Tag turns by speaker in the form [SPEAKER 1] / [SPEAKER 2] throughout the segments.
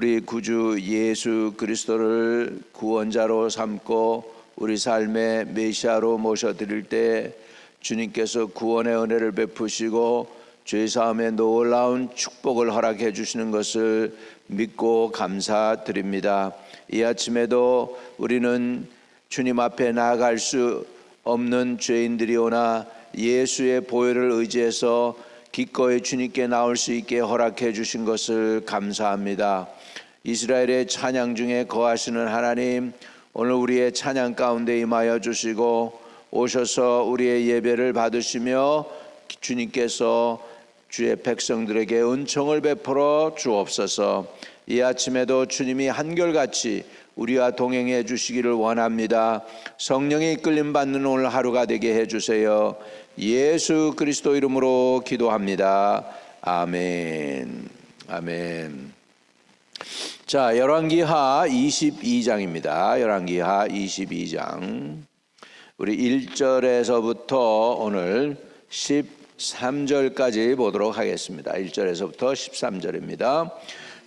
[SPEAKER 1] 우리 구주 예수 그리스도를 구원자로 삼고 우리 삶의 메시아로 모셔드릴 때 주님께서 구원의 은혜를 베푸시고 죄사함의 놀라운 축복을 허락해 주시는 것을 믿고 감사드립니다. 이 아침에도 우리는 주님 앞에 나아갈 수 없는 죄인들이오나 예수의 보혈을 의지해서 기꺼이 주님께 나올 수 있게 허락해 주신 것을 감사합니다. 이스라엘의 찬양 중에 거하시는 하나님, 오늘 우리의 찬양 가운데 임하여 주시고 오셔서 우리의 예배를 받으시며 주님께서 주의 백성들에게 은총을 베풀어 주옵소서. 이 아침에도 주님이 한결같이 우리와 동행해 주시기를 원합니다. 성령의 이끌림 받는 오늘 하루가 되게 해주세요. 예수 그리스도 이름으로 기도합니다. 아멘. 아멘. 자, 열왕기하 22장입니다. 열왕기하 22장. 우리 1절에서부터 오늘 13절까지 보도록 하겠습니다. 1절에서부터 13절입니다.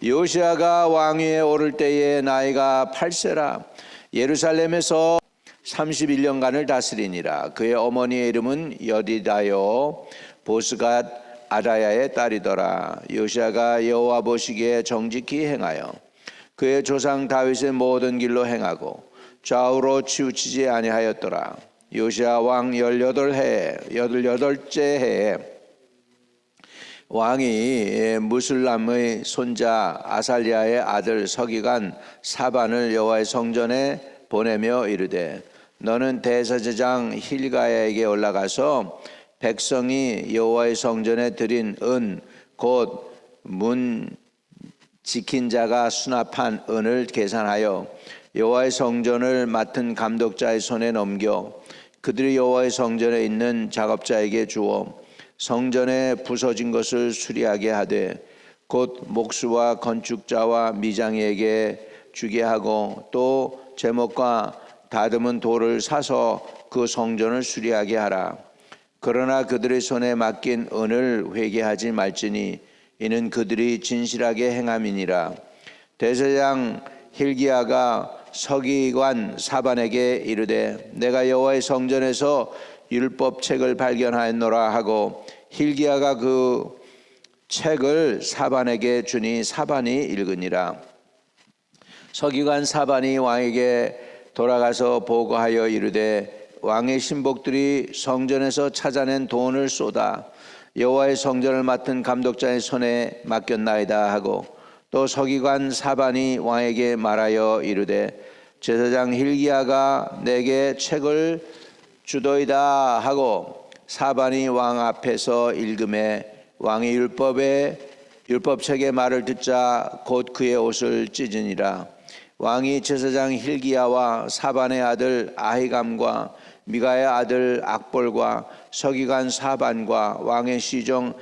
[SPEAKER 1] 요시아가 왕위에 오를 때에 나이가 8세라 예루살렘에서 31년간을 다스리니라. 그의 어머니의 이름은 여디다요 보스갓 아다야의 딸이더라. 요시아가 여호와 보시기에 정직히 행하여 그의 조상 다윗의 모든 길로 행하고 좌우로 치우치지 아니하였더라. 요시아 왕 18째 해에 왕이 무술람의 손자 아살리아의 아들 서기관 사반을 여호와의 성전에 보내며 이르되 너는 대제사장 힐가야에게 올라가서 백성이 여호와의 성전에 드린 은 곧 문 지킨 자가 수납한 은을 계산하여 여호와의 성전을 맡은 감독자의 손에 넘겨 그들이 여호와의 성전에 있는 작업자에게 주어 성전에 부서진 것을 수리하게 하되 곧 목수와 건축자와 미장이에게 주게 하고 또 제목과 다듬은 돌을 사서 그 성전을 수리하게 하라. 그러나 그들의 손에 맡긴 은을 회개하지 말지니 이는 그들이 진실하게 행함이니라. 대제사장 힐기야가 서기관 사반에게 이르되 내가 여호와의 성전에서 율법책을 발견하였노라 하고 힐기야가 그 책을 사반에게 주니 사반이 읽으니라. 서기관 사반이 왕에게 돌아가서 보고하여 이르되 왕의 신복들이 성전에서 찾아낸 돈을 쏟아 여호와의 성전을 맡은 감독자의 손에 맡겼나이다 하고 또 서기관 사반이 왕에게 말하여 이르되 제사장 힐기야가 내게 책을 주도이다 하고 사반이 왕 앞에서 읽음에 왕이 율법책의 말을 듣자 곧 그의 옷을 찢으니라. 왕이 제사장 힐기야와 사반의 아들 아히감과 미가의 아들 악볼과 서기관 사반과 왕의 시종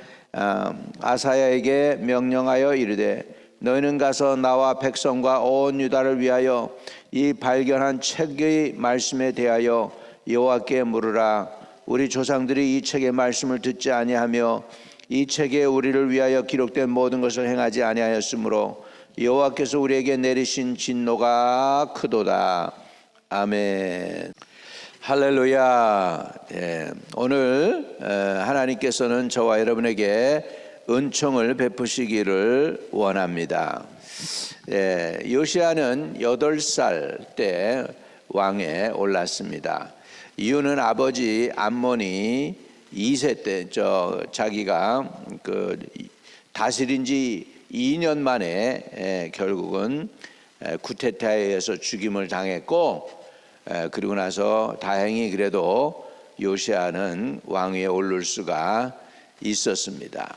[SPEAKER 1] 아사야에게 명령하여 이르되 너희는 가서 나와 백성과 온 유다를 위하여 이 발견한 책의 말씀에 대하여 여호와께 물으라. 우리 조상들이 이 책의 말씀을 듣지 아니하며 이 책에 우리를 위하여 기록된 모든 것을 행하지 아니하였으므로 여호와께서 우리에게 내리신 진노가 크도다. 아멘. 할렐루야. 오늘 하나님께서는 저와 여러분에게 은총을 베푸시기를 원합니다. 요시아는 8살 때 왕에 올랐습니다. 이유는 아버지 암몬이 2세 때 자기가 다스린 지 2년 만에 결국은 쿠데타에 의해서 죽임을 당했고 그리고 나서 다행히 그래도 요시아는 왕위에 오를 수가 있었습니다.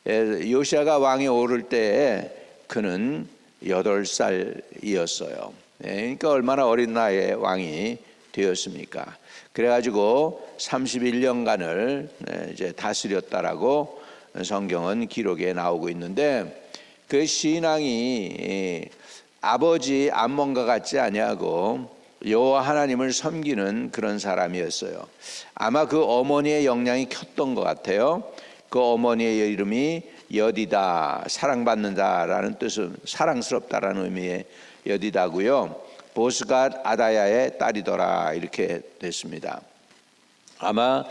[SPEAKER 1] 요시아가 왕에 오를 때 그는 8살이었어요. 그러니까 얼마나 어린 나이에 왕이 되었습니까? 그래가지고 31년간을 이제 다스렸다라고 성경은 기록에 나오고 있는데 그 신앙이 아버지 암몬과 같지 아니하고 여호와 하나님을 섬기는 그런 사람이었어요. 아마 그 어머니의 영향이 컸던 것 같아요. 그 어머니의 이름이 여디다, 사랑받는다라는 뜻은 사랑스럽다라는 의미의 여디다고요. 보스갓 아다야의 딸이더라 이렇게 됐습니다. 아마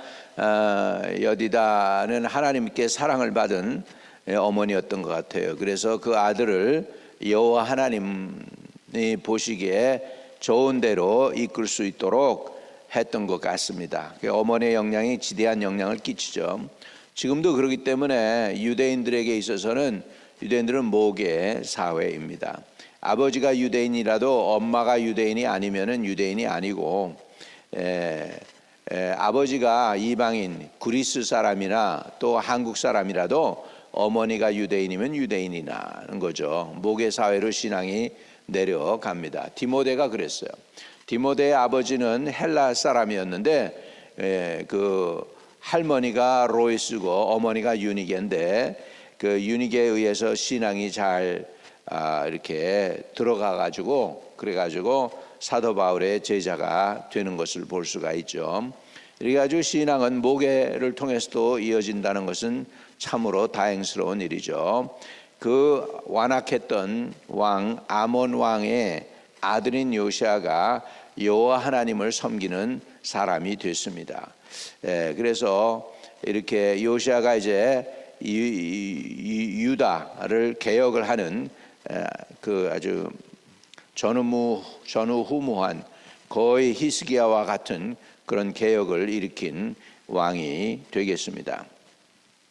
[SPEAKER 1] 여디다는 하나님께 사랑을 받은 어머니였던 것 같아요. 그래서 그 아들을 여호와 하나님이 보시기에 좋은 대로 이끌 수 있도록 했던 것 같습니다. 어머니의 영향이 지대한 영향을 끼치죠. 지금도 그렇기 때문에 유대인들에게 있어서는 유대인들은 모계 사회입니다. 아버지가 유대인이라도 엄마가 유대인이 아니면은 유대인이 아니고 아버지가 이방인 그리스 사람이나 또 한국 사람이라도 어머니가 유대인이면 유대인이라는 거죠. 모계 사회로 신앙이 내려갑니다. 디모데가 그랬어요. 디모데의 아버지는 헬라 사람이었는데 그 할머니가 로이스고 어머니가 유니게인데 그 유니게에 의해서 신앙이 잘 이렇게 들어가 가지고 그래가지고 사도 바울의 제자가 되는 것을 볼 수가 있죠. 이래 가지고 신앙은 모계를 통해서도 이어진다는 것은 참으로 다행스러운 일이죠. 그 완악했던 왕 아몬 왕의 아들인 요시아가 여호와 하나님을 섬기는 사람이 됐습니다. 그래서 이렇게 요시아가 이제 유다를 개혁을 하는 그 아주 전후무한 거의 히스기야와 같은 그런 개혁을 일으킨 왕이 되겠습니다.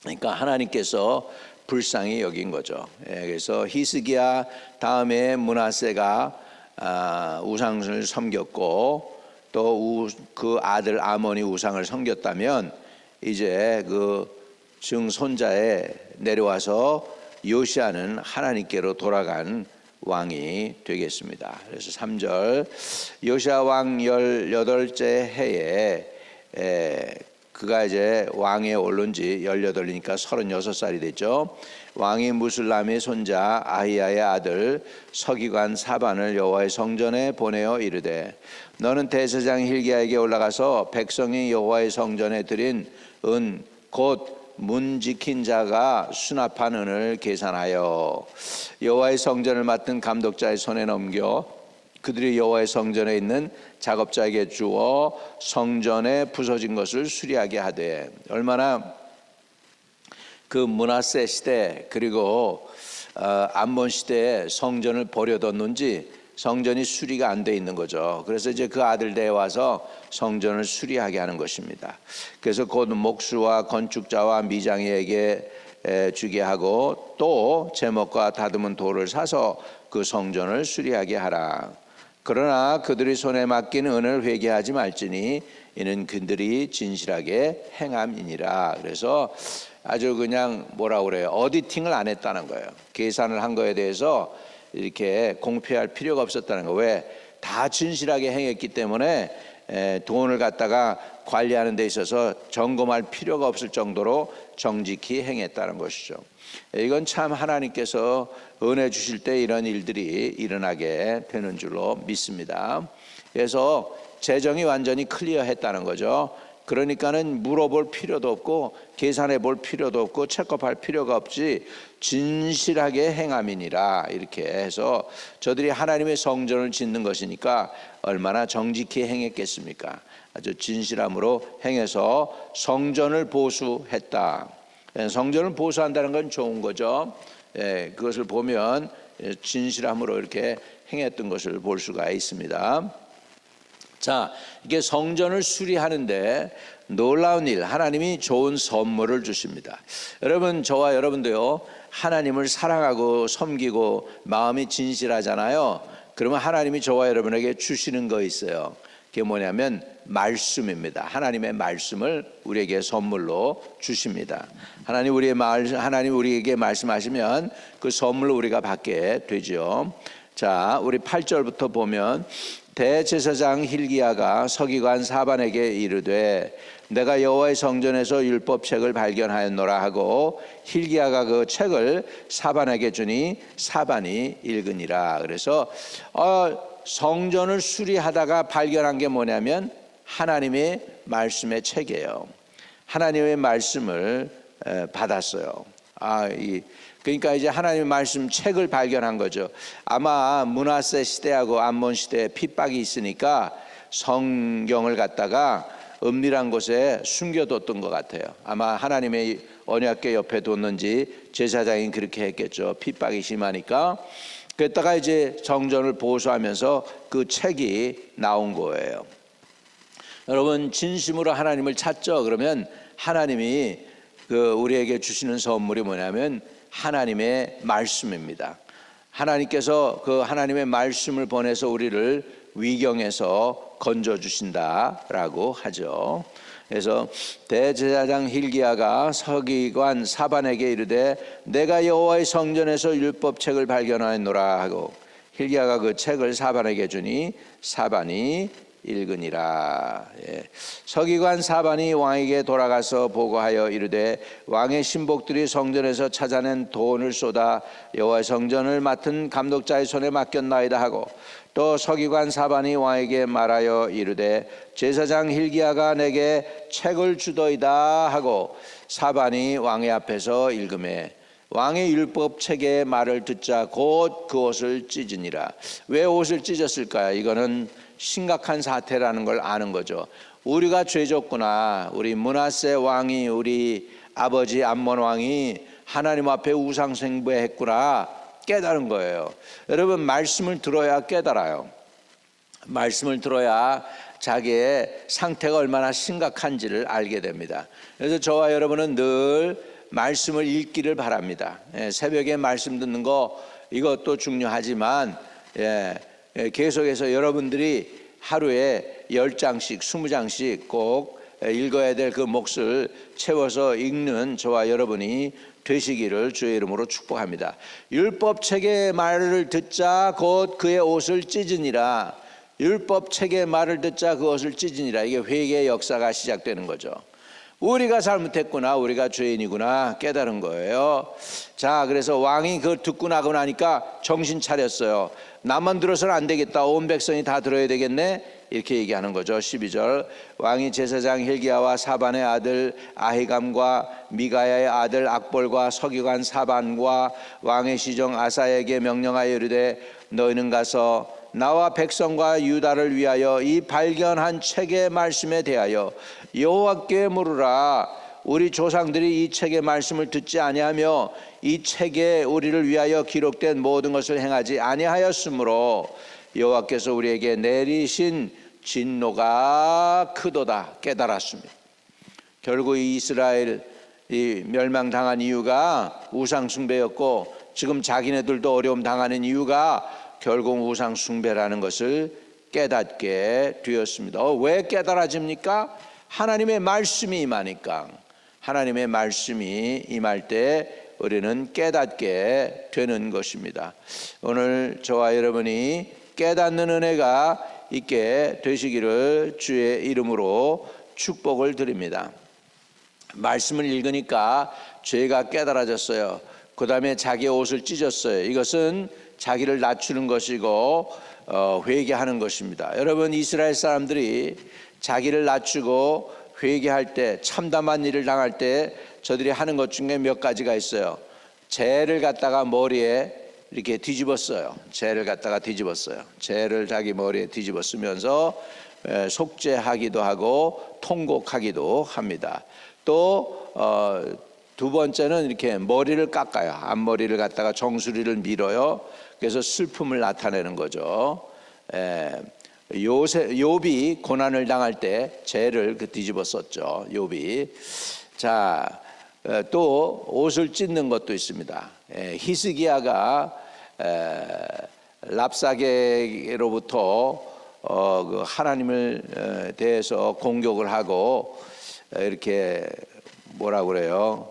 [SPEAKER 1] 그러니까 하나님께서 불쌍히 여긴 거죠. 그래서 히스기야 다음에 므낫세가 우상을 섬겼고 또 그 아들 아몬이 우상을 섬겼다면 이제 그 증손자에 내려와서 요시아는 하나님께로 돌아간 왕이 되겠습니다. 그래서 3절 요시아 왕 18째 해에 그가 이제 왕에 오른 지 18이니까 36살이 됐죠. 왕이 무슬람의 손자 아히야의 아들 서기관 사반을 여호와의 성전에 보내어 이르되 너는 대제사장 hil기야에게 올라가서 백성이 여호와의 성전에 드린 은 곧 문 지킨 자가 수납한 은을 계산하여 여호와의 성전을 맡은 감독자의 손에 넘겨 그들이 여호와의 성전에 있는 작업자에게 주어 성전에 부서진 것을 수리하게 하되 얼마나 그 므낫세 시대 그리고 암몬 시대에 성전을 버려뒀는지 성전이 수리가 안 돼 있는 거죠. 그래서 이제 그 아들대에 와서 성전을 수리하게 하는 것입니다. 그래서 곧 목수와 건축자와 미장이에게 주게 하고 또 제목과 다듬은 돌을 사서 그 성전을 수리하게 하라. 그러나 그들이 손에 맡긴 은을 회개하지 말지니 이는 그들이 진실하게 행함이니라. 그래서 아주 그냥 뭐라 그래요? 어디팅을 안 했다는 거예요. 계산을 한 거에 대해서 이렇게 공표할 필요가 없었다는 거. 왜? 다 진실하게 행했기 때문에 돈을 갖다가 관리하는 데 있어서 점검할 필요가 없을 정도로 정직히 행했다는 것이죠. 이건 참 하나님께서 은혜 주실 때 이런 일들이 일어나게 되는 줄로 믿습니다. 그래서 재정이 완전히 클리어했다는 거죠. 그러니까는 물어볼 필요도 없고 계산해 볼 필요도 없고 체크할 필요가 없지 진실하게 행함이니라. 이렇게 해서 저들이 하나님의 성전을 짓는 것이니까 얼마나 정직히 행했겠습니까? 아주 진실함으로 행해서 성전을 보수했다. 성전을 보수한다는 건 좋은 거죠. 그것을 보면 진실함으로 이렇게 행했던 것을 볼 수가 있습니다. 자, 이게 성전을 수리하는데 놀라운 일, 하나님이 좋은 선물을 주십니다. 여러분, 저와 여러분도요, 하나님을 사랑하고 섬기고 마음이 진실하잖아요. 그러면 하나님이 저와 여러분에게 주시는 거 있어요. 그게 뭐냐면 말씀입니다. 하나님의 말씀을 우리에게 선물로 주십니다. 하나님 우리에게 말씀하시면 그 선물을 우리가 받게 되죠. 자, 우리 8절부터 보면 대제사장 hil기야가 서기관 사반에게 이르되 내가 여호와의 성전에서 율법책을 발견하였노라 하고 hil기야가 그 책을 사반에게 주니 사반이 읽으니라. 그래서 성전을 수리하다가 발견한 게 뭐냐면 하나님의 말씀의 책이에요. 하나님의 말씀을 받았어요. 그러니까 이제 하나님의 말씀 책을 발견한 거죠. 아마 므낫세 시대하고 암몬 시대에 핍박이 있으니까 성경을 갖다가 은밀한 곳에 숨겨뒀던 것 같아요. 아마 하나님의 언약궤 옆에 뒀는지 제사장이 그렇게 했겠죠. 핍박이 심하니까. 그랬다가 이제 성전을 보수하면서 그 책이 나온 거예요. 여러분, 진심으로 하나님을 찾죠. 그러면 하나님이 우리에게 주시는 선물이 뭐냐면 하나님의 말씀입니다. 하나님께서 그 하나님의 말씀을 보내서 우리를 위경에서 건져 주신다라고 하죠. 그래서 대제사장 hil기야가 서기관 사반에게 이르되 내가 여호와의 성전에서 율법책을 발견하였노라 하고 hil기야가 그 책을 사반에게 주니 사반이 읽으니라. 서기관 사반이 왕에게 돌아가서 보고하여 이르되 왕의 신복들이 성전에서 찾아낸 돈을 쏟아 여호와의 성전을 맡은 감독자의 손에 맡겼나이다 하고 또 서기관 사반이 왕에게 말하여 이르되 제사장 hil기야가 내게 책을 주더이다 하고 사반이 왕의 앞에서 읽으매 왕의 율법 책의 말을 듣자 곧 그 옷을 찢으니라. 왜 옷을 찢었을까요? 이거는 심각한 사태라는 걸 아는 거죠. 우리가 죄졌구나. 우리 므낫세 왕이, 우리 아버지 암몬 왕이 하나님 앞에 우상 숭배했구나 깨달은 거예요. 여러분, 말씀을 들어야 깨달아요. 말씀을 들어야 자기의 상태가 얼마나 심각한지를 알게 됩니다. 그래서 저와 여러분은 늘 말씀을 읽기를 바랍니다. 새벽에 말씀 듣는 거 이것도 중요하지만 계속해서 여러분들이 하루에 10장씩 20장씩 꼭 읽어야 될 그 몫을 채워서 읽는 저와 여러분이 되시기를 주의 이름으로 축복합니다. 율법책의 말을 듣자 곧 그의 옷을 찢으니라. 율법책의 말을 듣자 그 옷을 찢으니라. 이게 회개의 역사가 시작되는 거죠. 우리가 잘못했구나, 우리가 죄인이구나 깨달은 거예요. 자, 그래서 왕이 그걸 듣고 나고 나니까 정신 차렸어요. 나만 들어서는 안 되겠다, 온 백성이 다 들어야 되겠네, 이렇게 얘기하는 거죠. 12절 왕이 제사장 hil기야와 사반의 아들 아히감과 미가야의 아들 악볼과 서기관 사반과 왕의 시종 아사에게 명령하여 이르되 너희는 가서 나와 백성과 유다를 위하여 이 발견한 책의 말씀에 대하여 여호와께 물으라. 우리 조상들이 이 책의 말씀을 듣지 아니하며 이 책에 우리를 위하여 기록된 모든 것을 행하지 아니하였으므로 여호와께서 우리에게 내리신 진노가 크도다 깨달았습니다. 결국 이 이스라엘 멸망당한 이유가 우상 숭배였고 지금 자기네들도 어려움 당하는 이유가 결국 우상 숭배라는 것을 깨닫게 되었습니다. 왜 깨달아집니까? 하나님의 말씀이 임하니까. 하나님의 말씀이 임할 때 우리는 깨닫게 되는 것입니다. 오늘 저와 여러분이 깨닫는 은혜가 있게 되시기를 주의 이름으로 축복을 드립니다. 말씀을 읽으니까 죄가 깨달아졌어요. 그 다음에 자기의 옷을 찢었어요. 이것은 자기를 낮추는 것이고 회개하는 것입니다. 여러분, 이스라엘 사람들이 자기를 낮추고 회개할 때, 참담한 일을 당할 때 저들이 하는 것 중에 몇 가지가 있어요. 재를 갖다가 머리에 이렇게 뒤집었어요. 재를 갖다가 뒤집었어요. 재를 자기 머리에 뒤집어 쓰면서 속죄하기도 하고 통곡하기도 합니다. 또 두 번째는 이렇게 머리를 깎아요. 앞머리를 갖다가 정수리를 밀어요. 그래서 슬픔을 나타내는 거죠. 욥이 고난을 당할 때 재를 뒤집어 썼죠. 욥이. 자, 또 옷을 찢는 것도 있습니다. 히스기야가 랍사게로부터 그 하나님을 대해서 공격을 하고 이렇게 뭐라 그래요?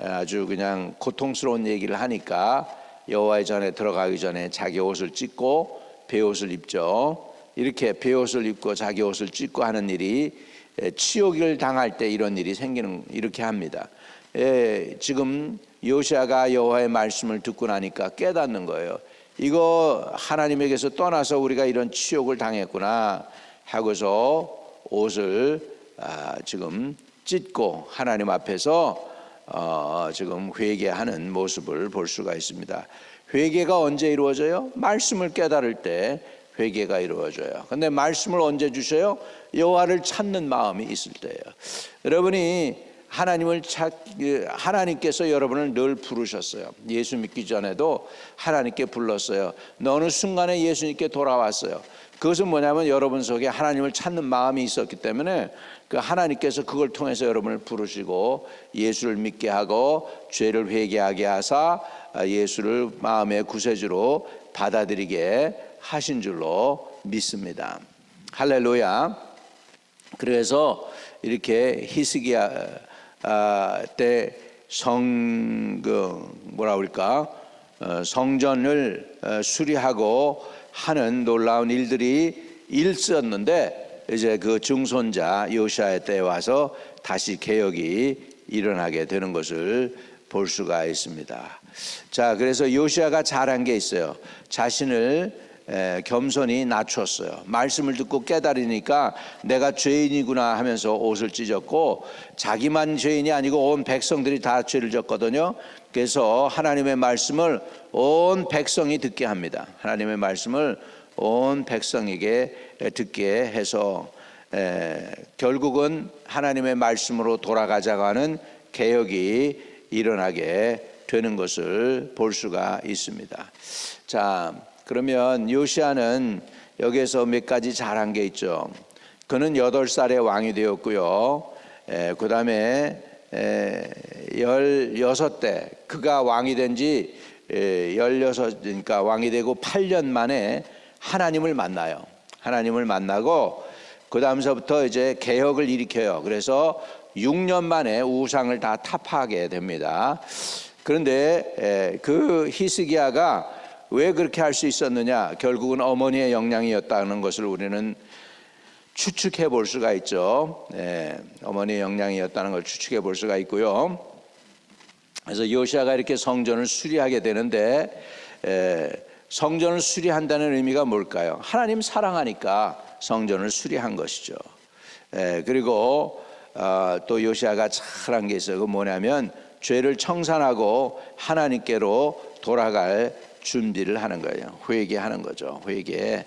[SPEAKER 1] 아주 그냥 고통스러운 얘기를 하니까 여호와의 전에 들어가기 전에 자기 옷을 찢고 베옷을 입죠. 이렇게 베옷을 입고 자기 옷을 찢고 하는 일이 치욕을 당할 때 이런 일이 생기는, 이렇게 합니다. 지금 요시아가 여호와의 말씀을 듣고 나니까 깨닫는 거예요. 이거 하나님에게서 떠나서 우리가 이런 치욕을 당했구나 하고서 옷을 지금 찢고 하나님 앞에서 지금 회개하는 모습을 볼 수가 있습니다. 회개가 언제 이루어져요? 말씀을 깨달을 때 회개가 이루어져요. 근데 말씀을 언제 주셔요? 여호와를 찾는 마음이 있을 때예요. 여러분이 하나님께서 여러분을 늘 부르셨어요. 예수 믿기 전에도 하나님께 불렀어요. 어느 순간에 예수님께 돌아왔어요. 그것은 뭐냐면 여러분 속에 하나님을 찾는 마음이 있었기 때문에 그 하나님께서 그걸 통해서 여러분을 부르시고 예수를 믿게 하고 죄를 회개하게 하사 예수를 마음의 구세주로 받아들이게 하신 줄로 믿습니다. 할렐루야. 그래서 이렇게 히스기야 때 성전을 수리하고 하는 놀라운 일들이 있었는데 이제 그 증손자 요시야 때에 와서 다시 개혁이 일어나게 되는 것을 볼 수가 있습니다. 자, 그래서 요시야가 잘한 게 있어요. 자신을 겸손히 낮췄어요. 말씀을 듣고 깨달으니까 내가 죄인이구나 하면서 옷을 찢었고, 자기만 죄인이 아니고 온 백성들이 다 죄를 졌거든요. 그래서 하나님의 말씀을 온 백성이 듣게 합니다. 하나님의 말씀을 온 백성에게 듣게 해서 결국은 하나님의 말씀으로 돌아가자고 하는 개혁이 일어나게 되는 것을 볼 수가 있습니다. 자, 그러면 요시야는 여기에서 몇 가지 잘한 게 있죠. 그는 8살에 왕이 되었고요. 그 다음에 16대 그가 왕이 된 지 16, 왕이 되고 8년 만에 하나님을 만나요. 하나님을 만나고 그 다음서부터 이제 개혁을 일으켜요. 그래서 6년 만에 우상을 다 타파하게 됩니다. 그런데 그 히스기야가 왜 그렇게 할 수 있었느냐? 결국은 어머니의 영향이었다는 것을 우리는 추측해 볼 수가 있죠. 어머니의 영향이었다는 걸 추측해 볼 수가 있고요. 그래서 요시야가 이렇게 성전을 수리하게 되는데 성전을 수리한다는 의미가 뭘까요? 하나님 사랑하니까 성전을 수리한 것이죠. 그리고 또 요시야가 잘한 게 있어요. 그 뭐냐면 죄를 청산하고 하나님께로 돌아갈 준비를 하는 거예요. 회개하는 거죠. 회개.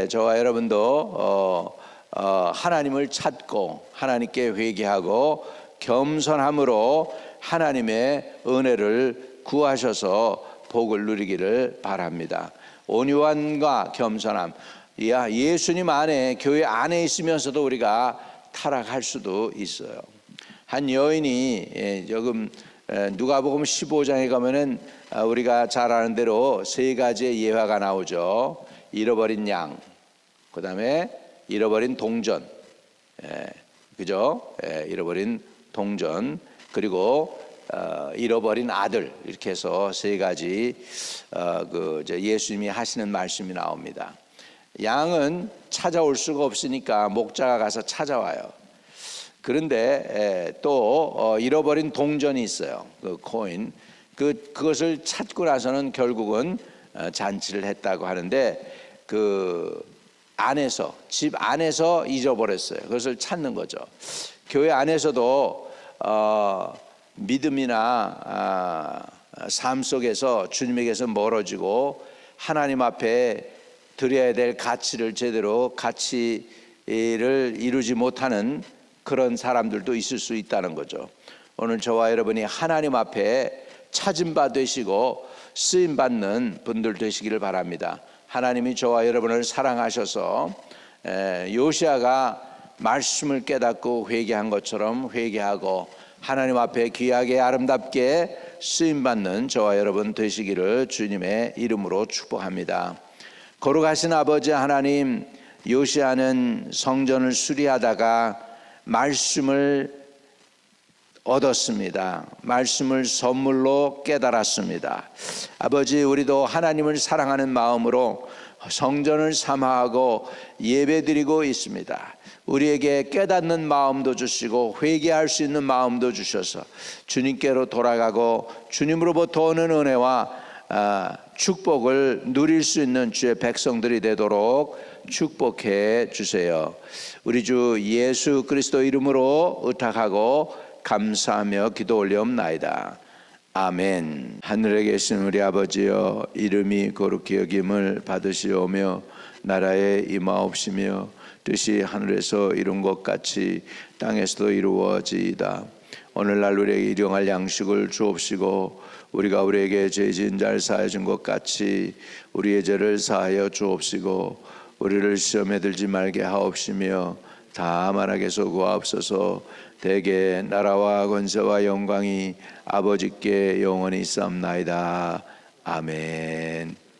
[SPEAKER 1] 저와 여러분도 하나님을 찾고 하나님께 회개하고 겸손함으로 하나님의 은혜를 구하셔서 복을 누리기를 바랍니다. 온유함과 겸손함. 예수님 안에, 교회 안에 있으면서도 우리가 타락할 수도 있어요. 한 여인이 조금 누가복음 15장에 가면은 우리가 잘 아는 대로 3가지의 예화가 나오죠. 잃어버린 양, 그 다음에 잃어버린 동전, 그죠? 잃어버린 동전, 그리고 잃어버린 아들, 이렇게 해서 3가지 예수님이 하시는 말씀이 나옵니다. 양은 찾아올 수가 없으니까 목자가 가서 찾아와요. 그런데 또 잃어버린 동전이 있어요. 그 코인. 그것을 찾고 나서는 결국은 잔치를 했다고 하는데 그 안에서, 집 안에서 잊어버렸어요. 그것을 찾는 거죠. 교회 안에서도 믿음이나 삶 속에서 주님에게서 멀어지고 하나님 앞에 드려야 될 가치를 제대로 가치를 이루지 못하는 그런 사람들도 있을 수 있다는 거죠. 오늘 저와 여러분이 하나님 앞에 찾은 바 되시고 쓰임 받는 분들 되시기를 바랍니다. 하나님이 저와 여러분을 사랑하셔서 요시야가 말씀을 깨닫고 회개한 것처럼 회개하고 하나님 앞에 귀하게 아름답게 쓰임 받는 저와 여러분 되시기를 주님의 이름으로 축복합니다. 거룩하신 아버지 하나님, 요시야는 성전을 수리하다가 말씀을 얻었습니다. 말씀을 선물로 깨달았습니다. 아버지, 우리도 하나님을 사랑하는 마음으로 성전을 사모하고 예배드리고 있습니다. 우리에게 깨닫는 마음도 주시고 회개할 수 있는 마음도 주셔서 주님께로 돌아가고 주님으로부터 오는 은혜와 축복을 누릴 수 있는 주의 백성들이 되도록 축복해 주세요. 우리 주 예수 그리스도 이름으로 의탁하고 감사하며 기도 올려옵나이다. 아멘. 하늘에 계신 우리 아버지여, 이름이 거룩히 여김을 받으시오며 나라에 임하옵시며 뜻이 하늘에서 이룬 것 같이 땅에서도 이루어지이다. 오늘날 우리에게 일용할 양식을 주옵시고 우리가 우리에게 죄 지은 자를 사하여 준 것 같이 우리의 죄를 사하여 주옵시고 우리를 시험에 들지 말게 하옵시며 다만 악에서 구하옵소서. 대개 나라와 권세와 영광이 아버지께 영원히 있사옵나이다. 아멘.